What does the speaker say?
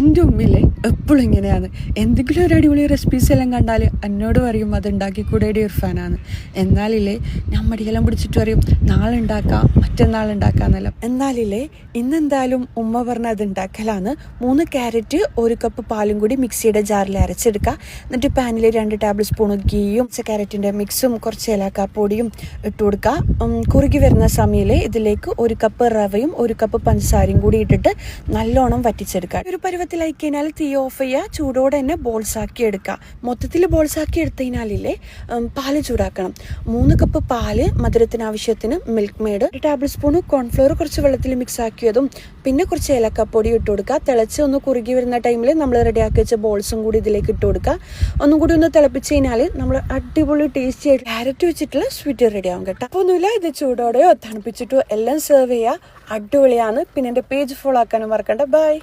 എൻ്റെ ഉമ്മില്ലേ എപ്പോഴും ഇങ്ങനെയാണ്. എന്തെങ്കിലും ഒരു അടിപൊളി റെസിപ്പീസ് എല്ലാം കണ്ടാൽ എന്നോട് പറയും അത് ഉണ്ടാക്കിക്കൂടേടി ഇർഫാനാണ്. എന്നാലില്ലേ ഞാൻ മടിയെല്ലാം പിടിച്ചിട്ട് പറയും നാളെ ഉണ്ടാക്കാം മറ്റന്നാൾ ഉണ്ടാക്കാമെന്നെല്ലാം. എന്നാലില്ലേ ഇന്നെന്തായാലും ഉമ്മ പറഞ്ഞ അത് ഉണ്ടാക്കലാണ്. 3 ക്യാരറ്റ് 1 കപ്പ് പാലും കൂടി മിക്സിയുടെ ജാറിൽ അരച്ചെടുക്കുക. എന്നിട്ട് പാനിൽ 2 ടേബിൾ സ്പൂൺ ഗീയും ക്യാരറ്റിൻ്റെ മിക്സും കുറച്ച് ഏലക്കാപ്പൊടിയും ഇട്ട് കൊടുക്കുക. കുറുകി വരുന്ന സമയത്തിൽ ഇതിലേക്ക് 1 കപ്പ് റവയും 1 കപ്പ് പഞ്ചസാരയും കൂടി ഇട്ടിട്ട് നല്ലോണം വറ്റിച്ചെടുക്കുക. ഒരു പരുവത്തിലായി കഴിഞ്ഞാൽ തീ ഓഫ് ചെയ്യുക. ചൂടോടെ തന്നെ ബോൾസ് ആക്കി എടുക്കുക. മൊത്തത്തിൽ ബോൾസ് ആക്കി എടുത്തു കഴിഞ്ഞാലില്ലേ പാല് ചൂടാക്കണം. 3 കപ്പ് പാല്, മധുരത്തിന് ആവശ്യത്തിന് milk made, 1 table spoon cornflour കുറച്ച് വെള്ളത്തിൽ മിക്സ് ആക്കിയതും പിന്നെ കുറച്ച് ഏലക്കാപ്പൊടി ഇട്ട് കൊടുക്കുക. തിളച്ച് ഒന്ന് കുറുകി വരുന്ന ടൈമിൽ നമ്മൾ റെഡിയാക്കി വെച്ച ബോൾസും കൂടി ഇതിലേക്ക് ഇട്ട് കൊടുക്കുക. ഒന്നും കൂടി ഒന്ന് തിളപ്പിച്ച് കഴിഞ്ഞാൽ നമ്മൾ അടിപൊളി ടേസ്റ്റി ആയിട്ട് ക്യാരറ്റ് വെച്ചിട്ടുള്ള സ്വീറ്റ് റെഡി ആവും കേട്ടോ. അപ്പോൾ ഒന്നുമില്ല, ഇത് ചൂടോടെയോ തണുപ്പിച്ചിട്ടോ എല്ലാം സെർവ് ചെയ്യുക. അടിപൊളിയാണ്. പിന്നെ എൻ്റെ പേജ് ഫോളോ ആക്കാനും മറക്കണ്ട. ബൈ.